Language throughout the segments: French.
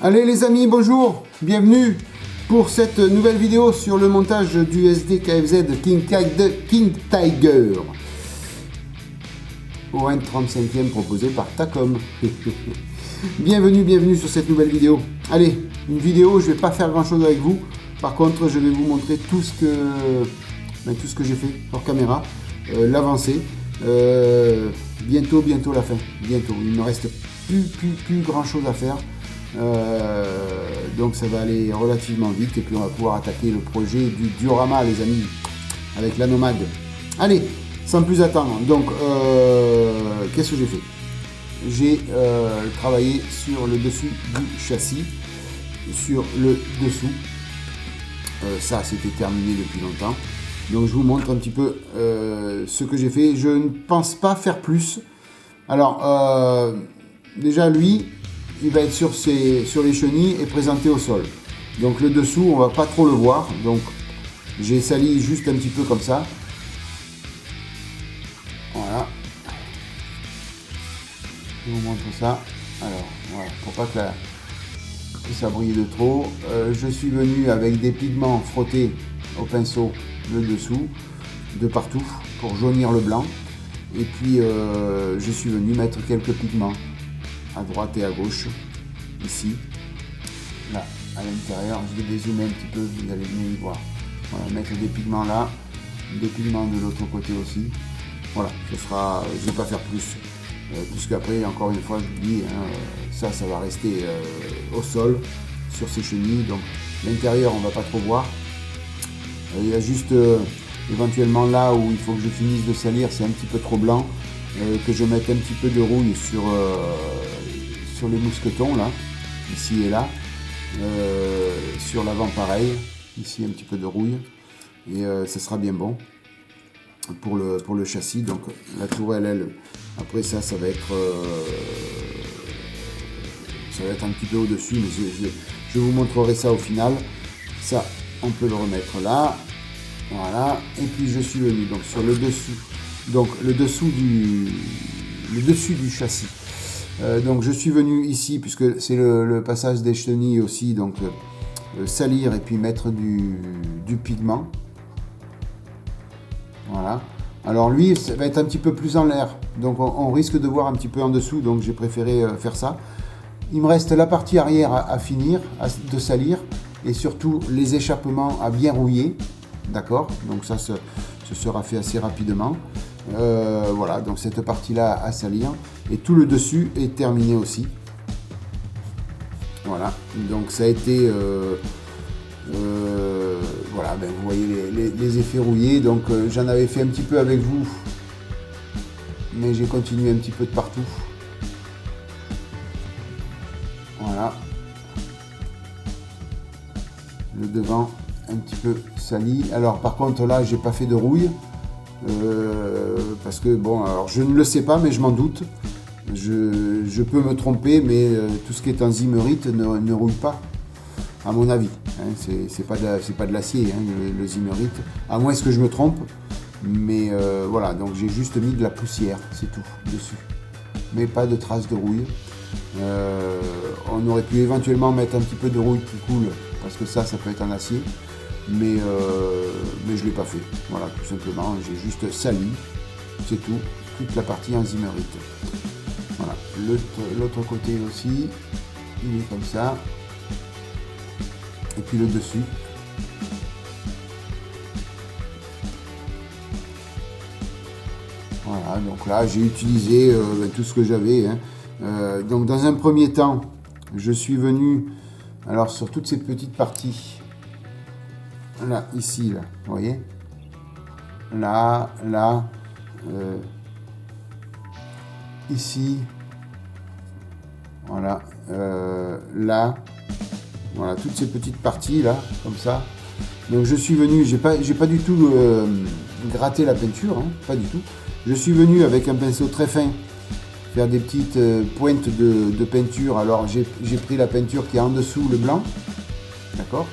Allez les amis, bonjour, bienvenue pour cette nouvelle vidéo sur le montage du SD KFZ King Tiger au N35e proposé par Takom. Bienvenue sur cette nouvelle vidéo. Allez, une vidéo, je vais pas faire grand chose avec vous. Par contre, je vais vous montrer tout ce que j'ai fait hors caméra, l'avancée. Bientôt la fin. Bientôt, il ne me reste plus grand chose à faire. Donc ça va aller relativement vite et puis on va pouvoir attaquer le projet du diorama les amis avec la nomade. Allez, sans plus attendre, donc qu'est-ce que j'ai fait? J'ai travaillé sur le dessus du châssis, sur le dessous. Ça c'était terminé depuis longtemps, donc je vous montre un petit peu ce que j'ai fait. Je ne pense pas faire plus. Alors déjà lui il va être sur les chenilles et présenté au sol. Donc le dessous, on va pas trop le voir. Donc j'ai sali juste un petit peu comme ça. Voilà. Je vous montre ça. Alors, voilà, pour pas que ça brille de trop. Je suis venu avec des pigments frottés au pinceau le dessous, de partout, pour jaunir le blanc. Et puis je suis venu mettre quelques pigments à droite et à gauche, ici, là, à l'intérieur. Je vais dézoomer un petit peu, vous allez mieux y voir. Voilà, mettre des pigments là, des pigments de l'autre côté aussi. Voilà, ce sera, je ne vais pas faire plus, puisqu'après, encore une fois, je vous dis, ça va rester au sol, sur ces chenilles, donc l'intérieur, on ne va pas trop voir. Il y a juste, éventuellement là où il faut que je finisse de salir, c'est un petit peu trop blanc, que je mette un petit peu de rouille sur les mousquetons là, ici et là, sur l'avant pareil, ici un petit peu de rouille, et ça sera bien bon pour le châssis. Donc la tourelle, elle, après ça va être un petit peu au dessus, mais je vous montrerai ça au final. Ça on peut le remettre là, voilà, et puis je suis venu donc sur le dessous, donc le dessus du châssis. Donc je suis venu ici, puisque c'est le passage des chenilles aussi, donc salir et puis mettre du pigment. Voilà. Alors lui, ça va être un petit peu plus en l'air, donc on risque de voir un petit peu en dessous, donc j'ai préféré faire ça. Il me reste la partie arrière à finir, de salir, et surtout les échappements à bien rouiller. D'accord, donc ça se sera fait assez rapidement. Voilà, donc cette partie-là à salir. Et tout le dessus est terminé aussi. Voilà, donc ça a été... voilà, ben vous voyez les effets rouillés. Donc j'en avais fait un petit peu avec vous. Mais j'ai continué un petit peu de partout. Voilà. Le devant un petit peu sali. Alors par contre là, j'ai pas fait de rouille. Parce que bon, alors je ne le sais pas, mais je m'en doute. Je peux me tromper, mais tout ce qui est en zimmerite ne rouille pas, à mon avis. Hein, c'est pas de l'acier, hein, le zimmerite, à moins que je me trompe. Mais voilà, donc j'ai juste mis de la poussière, c'est tout, dessus. Mais pas de traces de rouille. On aurait pu éventuellement mettre un petit peu de rouille qui coule, parce que ça peut être en acier. Mais je ne l'ai pas fait, voilà, tout simplement, j'ai juste sali, c'est tout, toute la partie en zimmerite. Voilà, l'autre côté aussi, il est comme ça, et puis le dessus. Voilà, donc là j'ai utilisé tout ce que j'avais, hein. Donc dans un premier temps, je suis venu, alors sur toutes ces petites parties, là, ici, là, vous voyez, là, ici, voilà, là, voilà, toutes ces petites parties là, comme ça. Donc je suis venu, j'ai pas du tout gratté la peinture, hein, pas du tout. Je suis venu avec un pinceau très fin faire des petites pointes de peinture. Alors j'ai pris la peinture qui est en dessous, le blanc, d'accord.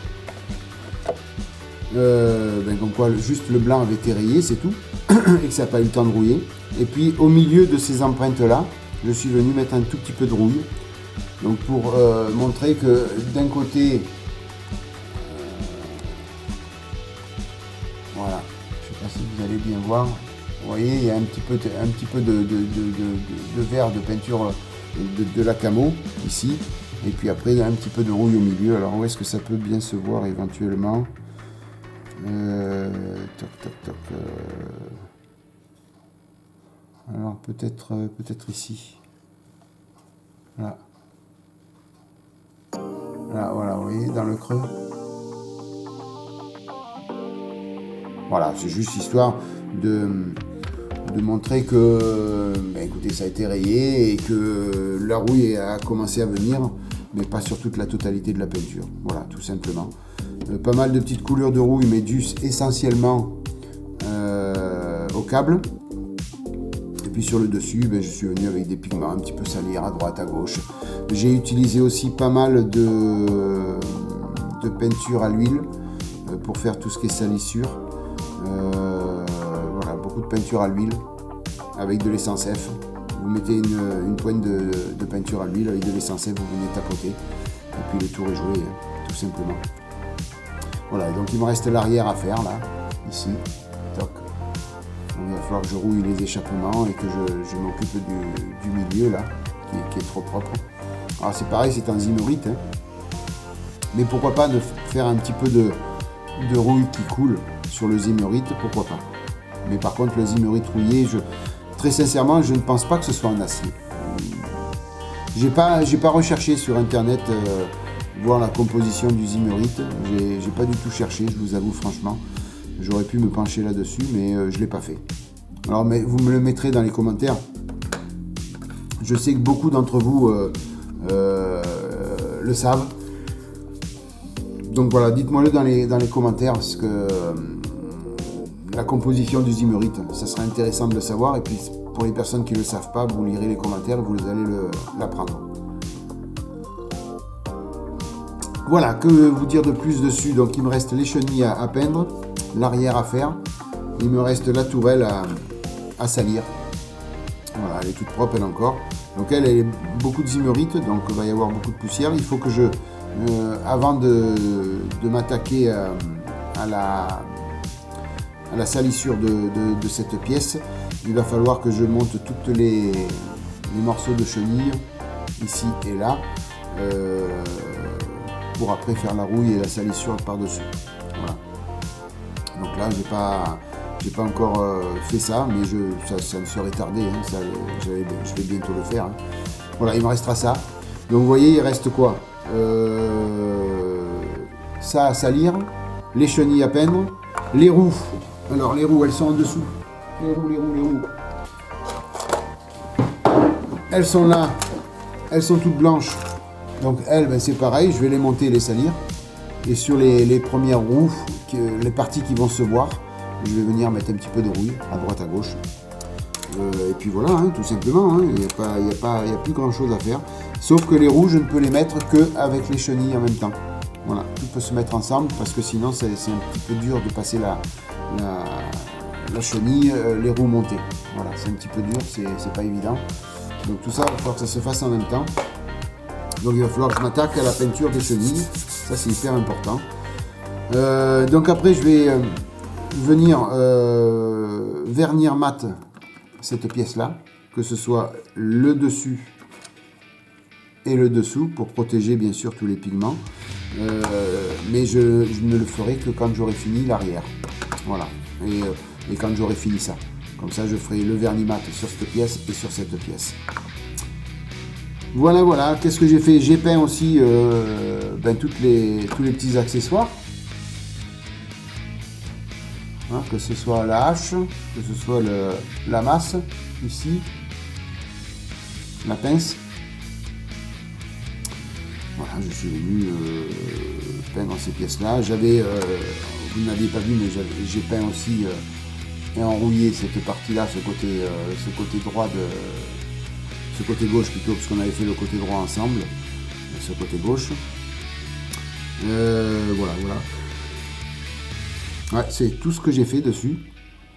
Comme quoi juste le blanc avait été rayé, c'est tout, et que ça n'a pas eu le temps de rouiller. Et puis au milieu de ces empreintes là, je suis venu mettre un tout petit peu de rouille, Donc pour montrer que d'un côté, voilà, je ne sais pas si vous allez bien voir, vous voyez, il y a un petit peu de vert de peinture de la camo ici, et puis après il y a un petit peu de rouille au milieu. Alors où est-ce que ça peut bien se voir éventuellement? Toc toc toc. Alors peut-être ici. Là. Là, voilà, vous voyez, dans le creux. Voilà, c'est juste histoire de montrer que, ben, écoutez, ça a été rayé et que la rouille a commencé à venir, mais pas sur toute la totalité de la peinture. Voilà, tout simplement. Pas mal de petites coulures de rouille, mais dues essentiellement au câble. Et puis sur le dessus, ben, je suis venu avec des pigments un petit peu salir à droite, à gauche. J'ai utilisé aussi pas mal de peinture à l'huile pour faire tout ce qui est salissure. Voilà, beaucoup de peinture à l'huile avec de l'essence F. Vous mettez une pointe de peinture à l'huile avec de l'essence F, vous venez tapoter. Et puis le tour est joué, hein, tout simplement. Voilà, donc il me reste l'arrière à faire là, ici. Toc. Donc, il va falloir que je rouille les échappements et que je m'occupe du milieu là, qui est trop propre. Alors c'est pareil, c'est en zimmerite, hein. Mais pourquoi pas de faire un petit peu de rouille qui coule sur le zimmerite, pourquoi pas. Mais par contre le zimmerite rouillé, très sincèrement, je ne pense pas que ce soit en acier. J'ai pas recherché sur internet voir la composition du zimmerite, j'ai pas du tout cherché, je vous avoue franchement. J'aurais pu me pencher là-dessus, mais je l'ai pas fait. Alors mais vous me le mettrez dans les commentaires. Je sais que beaucoup d'entre vous le savent. Donc voilà, dites-moi-le dans les commentaires, parce que la composition du zimmerite, ça serait intéressant de le savoir. Et puis pour les personnes qui ne le savent pas, vous lirez les commentaires et vous allez l'apprendre. Voilà, que vous dire de plus dessus? Donc il me reste les chenilles à peindre, l'arrière à faire, il me reste la tourelle à salir. Voilà, elle est toute propre elle encore. Donc elle est beaucoup de zimmerite, donc il va y avoir beaucoup de poussière. Il faut que avant de m'attaquer à la salissure de cette pièce, il va falloir que je monte tous les morceaux de chenille ici et là pour après faire la rouille et la salissure par-dessus. Voilà. Donc là, j'ai pas encore fait ça, mais ça me serait tardé. Hein, je vais bientôt le faire. Hein. Voilà, il me restera ça. Donc vous voyez, il reste quoi? Ça à salir, les chenilles à peindre, les roues. Alors les roues, elles sont en dessous. Les roues. Elles sont là, elles sont toutes blanches. Donc elles, ben, c'est pareil, je vais les monter et les salir. Et sur les premières roues, les parties qui vont se voir, je vais venir mettre un petit peu de rouille à droite à gauche. Et puis voilà, hein, tout simplement, hein, il n'y a plus grand chose à faire. Sauf que les roues, je ne peux les mettre qu'avec les chenilles en même temps. Voilà, tout peut se mettre ensemble parce que sinon c'est un petit peu dur de passer la chenille, les roues montées. Voilà, c'est un petit peu dur, c'est pas évident. Donc tout ça, il va falloir que ça se fasse en même temps. Donc il va falloir que je m'attaque à la peinture des chenilles. Ça c'est hyper important. Donc après je vais venir vernir mat cette pièce là, que ce soit le dessus et le dessous pour protéger bien sûr tous les pigments. Mais je ne le ferai que quand j'aurai fini l'arrière. Voilà. Et quand j'aurai fini ça. Comme ça je ferai le vernis mat sur cette pièce et sur cette pièce. Voilà, qu'est-ce que j'ai fait? J'ai peint aussi tous les petits accessoires. Hein, que ce soit la hache, que ce soit la masse, ici, la pince. Voilà, je suis venu peindre ces pièces-là. Vous n'aviez pas vu, mais j'ai peint aussi et enrouillé cette partie-là, ce côté droit ce côté gauche plutôt, parce qu'on avait fait le côté droit ensemble, ce côté gauche. Voilà. Ouais, c'est tout ce que j'ai fait dessus.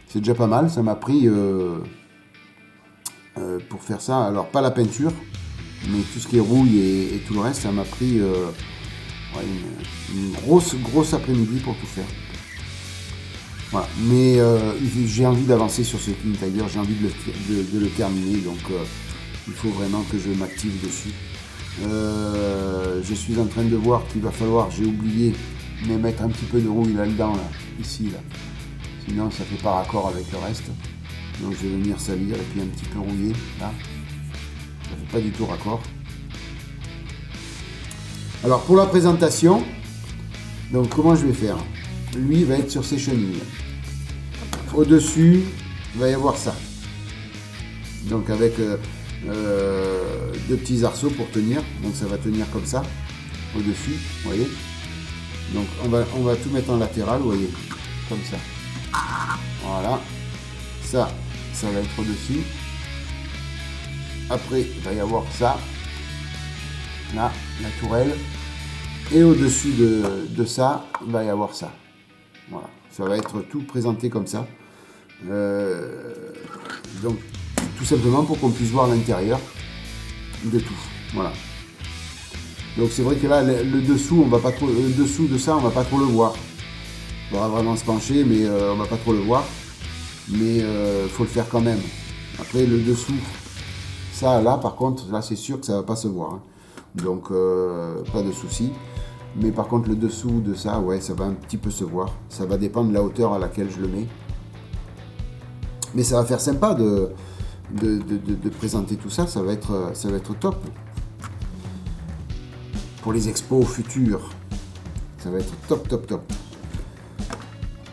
C'est déjà pas mal, ça m'a pris pour faire ça. Alors pas la peinture, Mais tout ce qui est rouille et tout le reste, ça m'a pris une grosse après-midi pour tout faire. Voilà. Mais j'ai envie d'avancer sur ce King Tiger, j'ai envie de le terminer, donc il faut vraiment que je m'active dessus. Je suis en train de voir qu'il va falloir, j'ai oublié, mais mettre un petit peu de rouille là-dedans, là, ici, là. Sinon ça fait pas raccord avec le reste. Donc je vais venir salir et puis un petit peu rouiller, là. Ça fait pas du tout raccord. Alors pour la présentation, donc comment je vais faire? Lui va être sur ses chenilles. Au-dessus, il va y avoir ça. Donc avec deux petits arceaux pour tenir. Donc ça va tenir comme ça, au-dessus, vous voyez. Donc on va tout mettre en latéral, vous voyez, comme ça. Voilà. Ça va être au-dessus. Après, il va y avoir ça. Là, la tourelle. Et au-dessus de ça, il va y avoir ça. Voilà. Ça va être tout présenté comme ça. Donc, tout simplement pour qu'on puisse voir l'intérieur de tout. Voilà. Donc, c'est vrai que là, le dessous, on va pas trop, le dessous de ça, on va pas trop le voir. Il faudra vraiment se pencher, mais on va pas trop le voir. Mais faut le faire quand même. Après, le dessous, ça, là, par contre, là, c'est sûr que ça va pas se voir. Hein. Donc, pas de souci. Mais par contre, le dessous de ça, ouais, ça va un petit peu se voir. Ça va dépendre de la hauteur à laquelle je le mets. Mais ça va faire sympa de présenter tout ça. Ça va être top. Pour les expos futures. Ça va être top.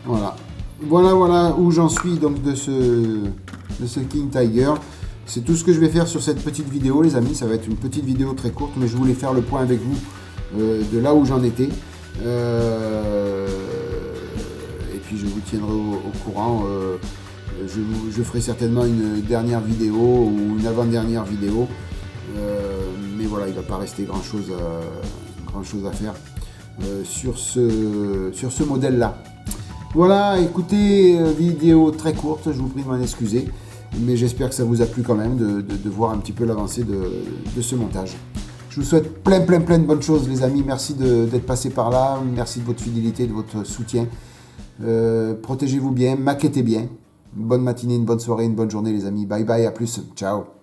Voilà. Voilà où j'en suis donc de ce King Tiger. C'est tout ce que je vais faire sur cette petite vidéo, les amis. Ça va être une petite vidéo très courte, mais je voulais faire le point avec vous de là où j'en étais. Et puis je vous tiendrai au courant. Je ferai certainement une dernière vidéo ou une avant-dernière vidéo. Mais voilà, il ne va pas rester grand chose à faire sur ce modèle-là. Voilà, écoutez, vidéo très courte, je vous prie de m'en excuser. Mais j'espère que ça vous a plu quand même de voir un petit peu l'avancée de ce montage. Je vous souhaite plein de bonnes choses, les amis. Merci d'être passé par là. Merci de votre fidélité, de votre soutien. Protégez-vous bien, maquettez bien. Une bonne matinée, une bonne soirée, une bonne journée, les amis. Bye bye, à plus. Ciao.